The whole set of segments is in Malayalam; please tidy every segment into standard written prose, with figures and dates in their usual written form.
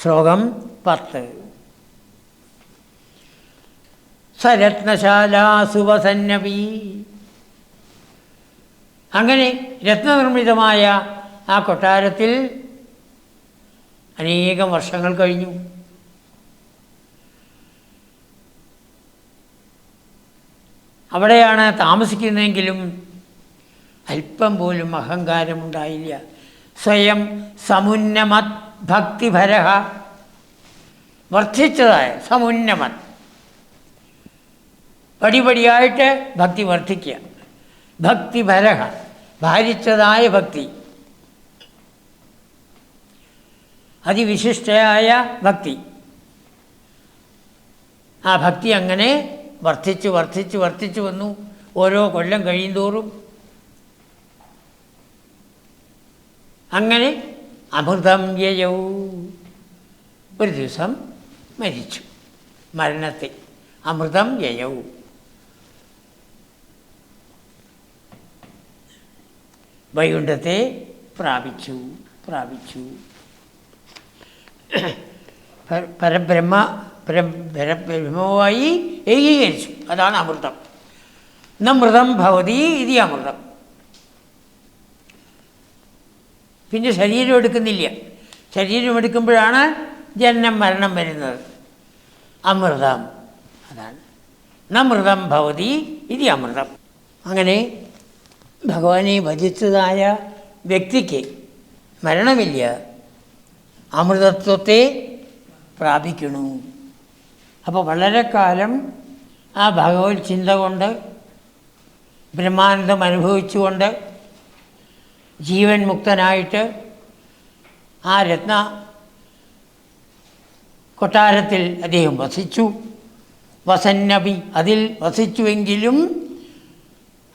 ശ്ലോകം 10. സരത്നശാലാസുവസന്നവി. അങ്ങനെ രത്നനിർമ്മിതമായ ആ കൊട്ടാരത്തിൽ അനേകം വർഷങ്ങൾ കഴിഞ്ഞു. അവിടെയാണ് താമസിക്കുന്നതെങ്കിലും അല്പം പോലും അഹങ്കാരമുണ്ടായില്ല. സ്വയം സമുന്നമത് ഭക്തിഭരഹ, വർദ്ധിച്ചതായ സമുന്നമത്, പടിപടിയായിട്ട് ഭക്തി വർദ്ധിക്കുക. ഭക്തിഭരഹ, ഭാരിച്ചതായ ഭക്തി, അതിവിശിഷ്ടയായ ഭക്തി. ആ ഭക്തി അങ്ങനെ വർദ്ധിച്ചു വർദ്ധിച്ചു വർദ്ധിച്ചു വന്നു. ഓരോ കൊല്ലം കഴിയുന്തോറും അങ്ങനെ അമൃതം യയൗ, ഒരു ദിവസം മരിച്ചു. മരണത്തെ അമൃതം യയൗ, വൈകുണ്ഠത്തെ പ്രാപിച്ചു. പരബ്രഹ്മവുമായി ഏകീകരിച്ചു. അതാണ് അമൃതം. നമൃതം ഭവതി ഇതി അമൃതം. പിന്നെ ശരീരം എടുക്കുന്നില്ല. ശരീരം എടുക്കുമ്പോഴാണ് ജനനം മരണം വരുന്നത്. അമൃതം, അതാണ് നമൃതം ഭവതി ഇതി അമൃതം. അങ്ങനെ ഭഗവാനെ ഭജിച്ചതായ വ്യക്തിക്ക് മരണമില്ല, അമൃതത്വത്തെ പ്രാപിക്കണു. അപ്പോൾ വളരെ കാലം ആ ഭഗവത് ചിന്ത കൊണ്ട്, ബ്രഹ്മാനന്ദം അനുഭവിച്ചുകൊണ്ട്, ജീവൻ മുക്തനായിട്ട് ആ രത്ന കൊട്ടാരത്തിൽ അദ്ദേഹം വസിച്ചു. വസന്നബി, അതിൽ വസിച്ചുവെങ്കിലും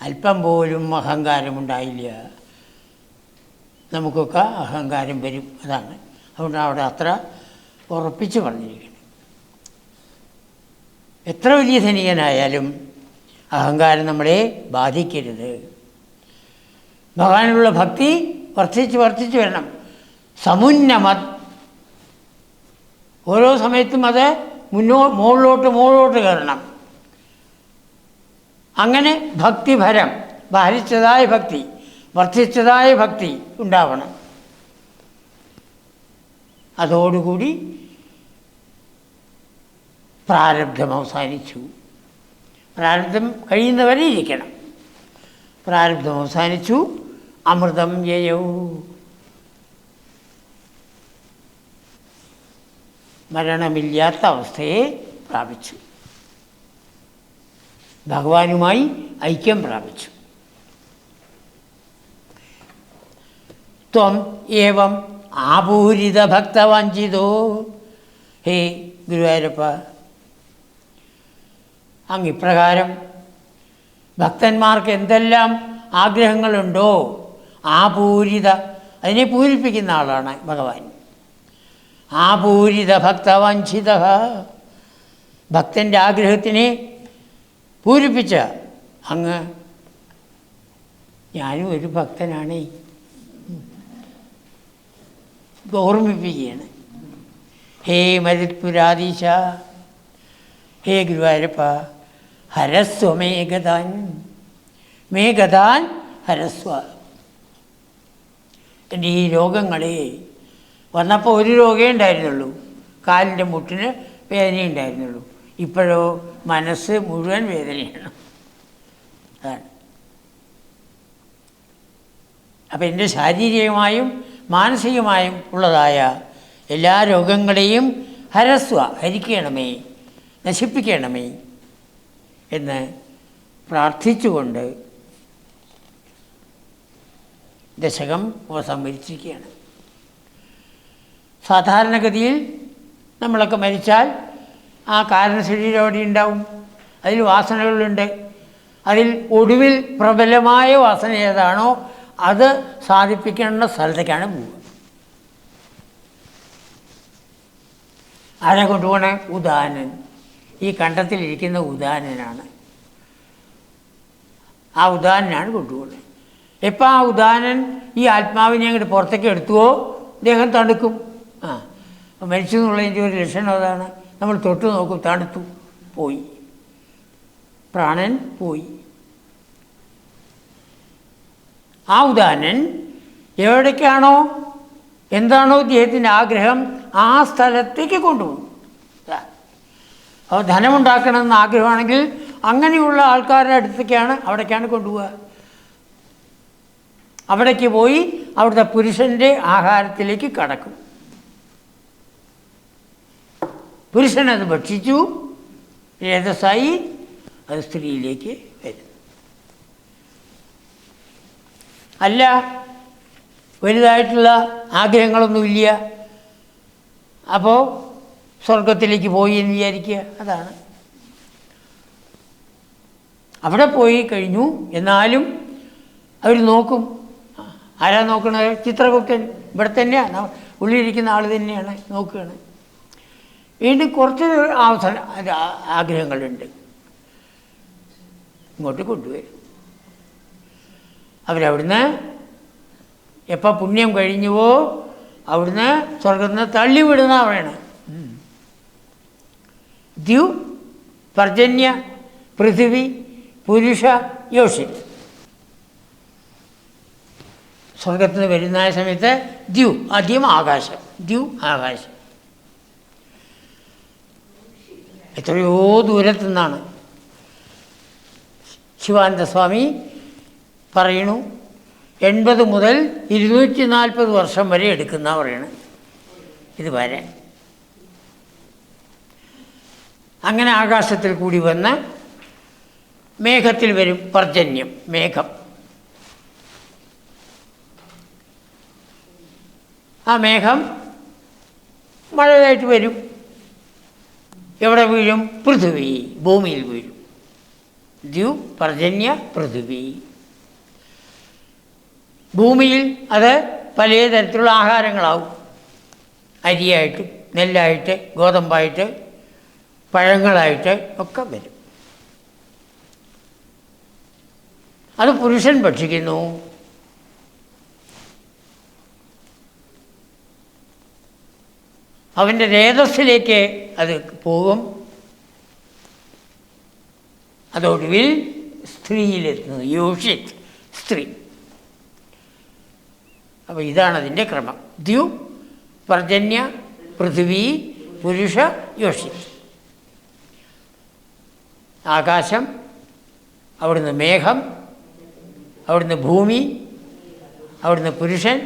അല്പം പോലും അഹങ്കാരമുണ്ടായില്ല. നമുക്കൊക്കെ അഹങ്കാരം വരും, അതാണ്. അതുകൊണ്ടാണ് അവിടെ അത്ര ഉറപ്പിച്ച് പറഞ്ഞിരിക്കുന്നത്. എത്ര വലിയ ധനികനായാലും അഹങ്കാരം നമ്മളെ ബാധിക്കരുത്. ഭഗവാനുള്ള ഭക്തി വർദ്ധിച്ച് വർദ്ധിച്ച് വരണം. സമുന്നമത്, ഓരോ സമയത്തും അത് മുകളിലോട്ട് കയറണം. അങ്ങനെ ഭക്തിഭരം, ഭാരിച്ചതായ ഭക്തി, വർദ്ധിച്ചതായ ഭക്തി ഉണ്ടാവണം. അതോടുകൂടി പ്രാരബ്ധം അവസാനിച്ചു. പ്രാരബ്ധം കഴിയുന്നവരെ ഇരിക്കണം. പ്രാരബ്ധം അവസാനിച്ചു. അമൃതം യയൗ, മരണമില്ലാത്ത അവസ്ഥയെ പ്രാപിച്ചു. ഭഗവാനുമായി ഐക്യം പ്രാപിച്ചു. ത്വം ഏവം ആപൂരിത ഭക്തവാഞ്ചിതോ. ഹേ ഗുരുവായൂരപ്പ, അങ്ങിപ്രകാരം ഭക്തന്മാർക്ക് എന്തെല്ലാം ആഗ്രഹങ്ങളുണ്ടോ, ആപൂരിത, അതിനെ പൂരിപ്പിക്കുന്ന ആളാണ് ഭഗവാൻ. ആപൂരിത ഭക്തവാഞ്ചിത, ഭക്തൻ്റെ ആഗ്രഹത്തിനെ പൂരിപ്പിച്ച അങ്ങ്. ഞാനും ഒരു ഭക്തനാണേ, ഓർമ്മിപ്പിക്കുകയാണ്. ഹേ മരുത്പുരാധീശ, ഹേ ഗുരുവായൂരപ്പ, ഹരസ്വ മേഘതാൻ, മേഘതാൻ ഹരസ്വ. എൻ്റെ ഈ രോഗങ്ങളെ, വന്നപ്പോൾ ഒരു രോഗമേ ഉണ്ടായിരുന്നുള്ളൂ, കാലിൻ്റെ മുട്ടിന് വേദനയുണ്ടായിരുന്നുള്ളൂ. ഇപ്പോഴോ മനസ്സ് മുഴുവൻ വേദനയാണ്. അതാണ്. അപ്പം എൻ്റെ ശാരീരികമായും മാനസികമായും ഉള്ളതായ എല്ലാ രോഗങ്ങളെയും ഹരസ്വ, ഹരിക്കണമേ, നശിപ്പിക്കണമേ എന്ന് പ്രാർത്ഥിച്ചുകൊണ്ട് ദശകം ഉപസംഹരിച്ചിരിക്കുകയാണ്. സാധാരണഗതിയിൽ നമ്മളൊക്കെ മരിച്ചാൽ ആ കാരണശരീരം അവിടെ ഉണ്ടാവും. അതിൽ വാസനകളുണ്ട്. അതിൽ ഒടുവിൽ പ്രബലമായ വാസന ഏതാണോ അത് സാധിപ്പിക്കേണ്ട സ്ഥലത്തേക്കാണ് പോവുക. ആരെ കൊണ്ടുപോകണേ? ഉദാനൻ. ഈ കണ്ടത്തിലിരിക്കുന്ന ഉദാനനാണ്. ആ ഉദാനനാണ് കൊണ്ടുപോകുന്നത്. എപ്പോൾ ആ ഉദാനൻ ഈ ആത്മാവിനെ അങ്ങോട്ട് പുറത്തേക്ക് എടുത്തുവോ ദേഹം തണുക്കും. മരിച്ചു എന്നുള്ളതിൻ്റെ ഒരു ലക്ഷണം അതാണ്. നമ്മൾ തൊട്ട് നോക്കും, തണുത്തു, പോയി, പ്രാണൻ പോയി. ആ ഉദാഹരണൻ എവിടേക്കാണോ എന്താണോ ഇദ്ദേഹത്തിൻ്റെ ആഗ്രഹം ആ സ്ഥലത്തേക്ക് കൊണ്ടുപോകും. അപ്പോൾ ധനമുണ്ടാക്കണമെന്ന് ആഗ്രഹമാണെങ്കിൽ അങ്ങനെയുള്ള ആൾക്കാരുടെ അടുത്തേക്കാണ്, അവിടേക്കാണ് കൊണ്ടുപോവുക. അവിടേക്ക് പോയി അവിടുത്തെ പുരുഷൻ്റെ ആഹാരത്തിലേക്ക് കടക്കും. പുരുഷനത് ഭക്ഷിച്ചു, രേതസ്സായി, അത് സ്ത്രീയിലേക്ക് വരും. അല്ല, വലുതായിട്ടുള്ള ആഗ്രഹങ്ങളൊന്നുമില്ല, അപ്പോൾ സ്വർഗത്തിലേക്ക് പോയി എന്ന് വിചാരിക്കുക. അതാണ് അവിടെ പോയി കഴിഞ്ഞു. എന്നാലും അവർ നോക്കും. ആരാ നോക്കണത്? ചിത്രഗുപ്തൻ ഇവിടെ തന്നെയാണ്, ഉള്ളിലിരിക്കുന്ന ആൾ തന്നെയാണ് നോക്കുകയാണ്. വീണ്ടും കുറച്ച് ആഗ്രഹങ്ങളുണ്ട്, ഇങ്ങോട്ട് കൊണ്ടുവരും. അവരവിടുന്ന് എപ്പോൾ പുണ്യം കഴിഞ്ഞുവോ അവിടുന്ന് സ്വർഗത്തിൽ നിന്ന് തള്ളിവിടുന്ന പറയണം. ദ്യു, പർജന്യ, പൃഥിവി, പുരുഷ, യോഷിത്. സ്വർഗത്തിൽ നിന്ന് വരുന്ന സമയത്ത് ദ്യു, ആദ്യം ആകാശം, ദ്യു ആകാശം. എത്രയോ ദൂരത്തു നിന്നാണ്. ശിവാനന്ദസ്വാമി പറയണു 80 മുതൽ 240 വർഷം വരെ എടുക്കുന്ന പറയണം ഇത് വരെ. അങ്ങനെ ആകാശത്തിൽ കൂടി വന്ന് മേഘത്തിൽ വരും. പർജന്യം, മേഘം. ആ മേഘം മഴയായിട്ട് വരും. എവിടെ വീഴും? പൃഥിവി, ഭൂമിയിൽ വീഴും. ദ്യു, പർജന്യ, പൃഥിവി. ഭൂമിയിൽ അത് പല തരത്തിലുള്ള ആഹാരങ്ങളാവും. അരിയായിട്ട്, നെല്ലായിട്ട്, ഗോതമ്പായിട്ട്, പഴങ്ങളായിട്ട് ഒക്കെ വരും. അത് പുരുഷൻ ഭക്ഷിക്കുന്നു. അവൻ്റെ രേതസ്സിലേക്ക് അത് പോകും. അതോടുവിൽ സ്ത്രീയിലെത്തുന്നു. യോഷിത്, സ്ത്രീ. അപ്പോൾ ഇതാണ് അതിൻ്റെ ക്രമം. ദ്യു, പർജന്യ, പൃഥിവി, പുരുഷ, യോഷിത്. ആകാശം, അവിടുന്ന് മേഘം, അവിടുന്ന് ഭൂമി, അവിടുന്ന് പുരുഷൻ,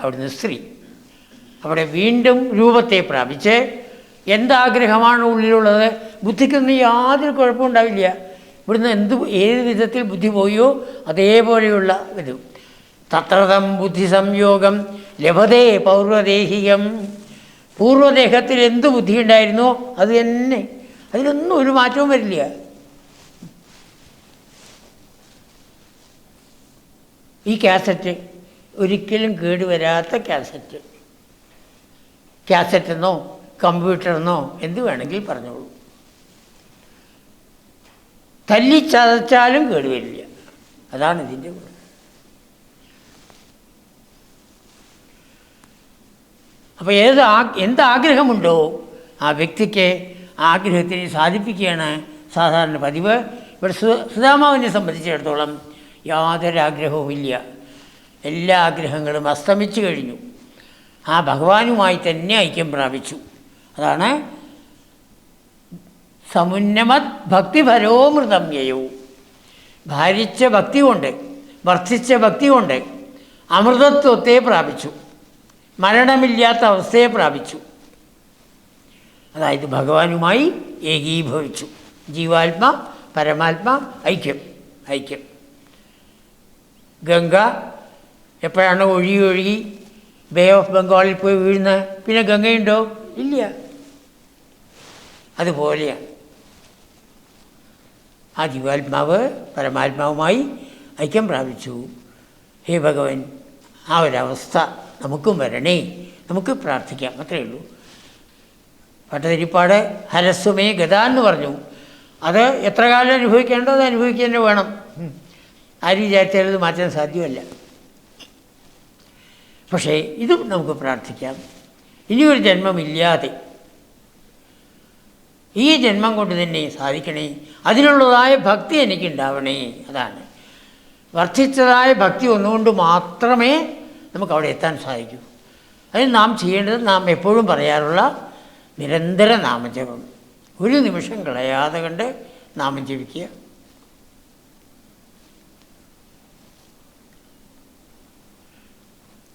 അവിടുന്ന് സ്ത്രീ. അവിടെ വീണ്ടും രൂപത്തെ പ്രാപിച്ച് എന്താഗ്രഹമാണ് ഉള്ളിലുള്ളത്, ബുദ്ധിക്കൊന്നും യാതൊരു കുഴപ്പമുണ്ടാവില്ല. ഇവിടുന്ന് ഏത് വിധത്തിൽ ബുദ്ധി പോയോ അതേപോലെയുള്ള ഇത്. തത്രതം ബുദ്ധി സംയോഗം ലഭതേ പൗർവദേഹികം. പൂർവ്വദേഹത്തിൽ എന്ത് ബുദ്ധി ഉണ്ടായിരുന്നോ അത് തന്നെ, അതിലൊന്നും ഒരു മാറ്റവും വരില്ല. ഈ കാസറ്റ് ഒരിക്കലും കേടുവരാത്ത കാസറ്റ്. കാസറ്റെന്നോ കമ്പ്യൂട്ടറെന്നോ എന്ത് വേണമെങ്കിൽ പറഞ്ഞോളൂ. തല്ലിച്ചതച്ചാലും കേടുവരില്ല. അതാണ് ഇതിൻ്റെ ഗുണം. അപ്പോൾ എന്താഗ്രഹമുണ്ടോ ആ വ്യക്തിക്ക് ആഗ്രഹത്തിനെ സാധിപ്പിക്കുകയാണ് സാധാരണ പതിവ്. ഇവിടെ സുധാമാവിനെ സംബന്ധിച്ചിടത്തോളം യാതൊരു ആഗ്രഹവുമില്ല. എല്ലാ ആഗ്രഹങ്ങളും അസ്തമിച്ചു കഴിഞ്ഞു. ആ ഭഗവാനുമായി തന്നെ ഐക്യം പ്രാപിച്ചു. അതാണ് സമുന്നമത് ഭക്തിഫലോമൃതം യയോ. ഭാരിച്ച ഭക്തി കൊണ്ട്, വർദ്ധിച്ച ഭക്തി കൊണ്ട് അമൃതത്വത്തെ പ്രാപിച്ചു, മരണമില്ലാത്ത അവസ്ഥയെ പ്രാപിച്ചു. അതായത് ഭഗവാനുമായി ഏകീഭവിച്ചു. ജീവാത്മ പരമാത്മ ഐക്യം. ഗംഗ എപ്പോഴാണ് ഒഴുകി ബേ ഓഫ് ബംഗാളിൽ പോയി വീഴുന്നത്? പിന്നെ ഗംഗയുണ്ടോ? ഇല്ല. അതുപോലെയാണ് ആ ജീവാത്മാവ് പരമാത്മാവുമായി ഐക്യം പ്രാപിച്ചു. ഹേ ഭഗവൻ, ആ ഒരവസ്ഥ നമുക്കും വരണേ, നമുക്ക് പ്രാർത്ഥിക്കാം. അത്രയേ ഉള്ളൂ. ഭട്ടതിരിപ്പാട് ഹരസ്വമേ ഗത എന്ന് പറഞ്ഞു. അത് എത്ര കാലം അനുഭവിക്കേണ്ടോ അത് അനുഭവിക്കുക തന്നെ വേണം. ആരും വിചാരിച്ചാലത് മാറ്റാൻ സാധ്യമല്ല. പക്ഷേ ഇതും നമുക്ക് പ്രാർത്ഥിക്കാം. ഇനിയൊരു ജന്മമില്ലാതെ ഈ ജന്മം കൊണ്ട് തന്നെ സാധിക്കണേ, അതിനുള്ളതായ ഭക്തി എനിക്കുണ്ടാവണേ. അതാണ് വർദ്ധിച്ചതായ ഭക്തി ഒന്നുകൊണ്ട് മാത്രമേ നമുക്ക് അവിടെ എത്താൻ സാധിക്കൂ. അതിന് നാം ചെയ്യേണ്ടത് നാം എപ്പോഴും പറയാറുള്ള നിരന്തര നാമജപം. ഒരു നിമിഷം കളയാതെ കണ്ട് നാമം ജപിക്കുക.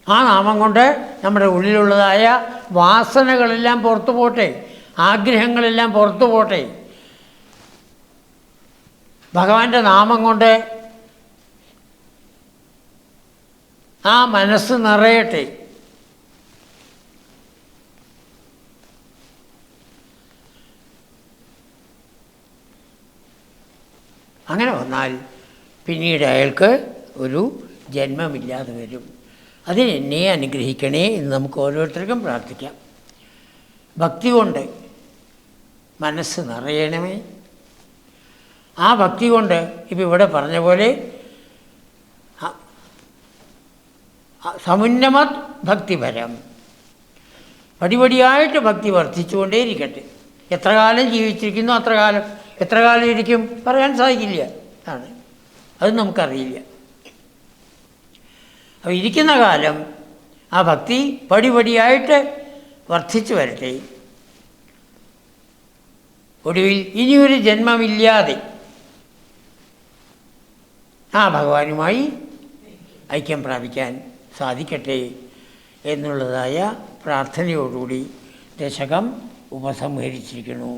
ആ നാമം കൊണ്ട് നമ്മുടെ ഉള്ളിലുള്ളതായ വാസനകളെല്ലാം പുറത്തു പോട്ടെ, ആഗ്രഹങ്ങളെല്ലാം പുറത്തു പോട്ടെ. ഭഗവാന്റെ നാമം കൊണ്ട് ആ മനസ്സ് നിറയട്ടെ. അങ്ങനെ വന്നാൽ പിന്നീട് അയാൾക്ക് ഒരു ജന്മമില്ലാതെ വരും. അതിനെന്നെ അനുഗ്രഹിക്കണേ എന്ന് നമുക്ക് ഓരോരുത്തർക്കും പ്രാർത്ഥിക്കാം. ഭക്തി കൊണ്ട് മനസ്സ് നിറയണമേ. ആ ഭക്തി കൊണ്ട് ഇപ്പോൾ ഇവിടെ പറഞ്ഞ പോലെ സമുന്നമത് ഭക്തിപരം, പടിപടിയായിട്ട് ഭക്തി വർദ്ധിച്ചുകൊണ്ടേയിരിക്കട്ടെ. എത്ര കാലം ജീവിച്ചിരിക്കുന്നു എത്ര കാലം ഇരിക്കും പറയാൻ സാധിക്കില്ല. ആണ്, അത് നമുക്കറിയില്ല. അപ്പോൾ ഇരിക്കുന്ന കാലം ആ ഭക്തി പടിപടിയായിട്ട് വർദ്ധിച്ചു വരട്ടെ. ഒടുവിൽ ഇനിയൊരു ജന്മമില്ലാതെ ആ ഭഗവാനുമായി ഐക്യം പ്രാപിക്കാൻ സാധിക്കട്ടെ എന്നുള്ളതായ പ്രാർത്ഥനയോടുകൂടി ദശകം ഉപസംഹരിച്ചിരിക്കുന്നു.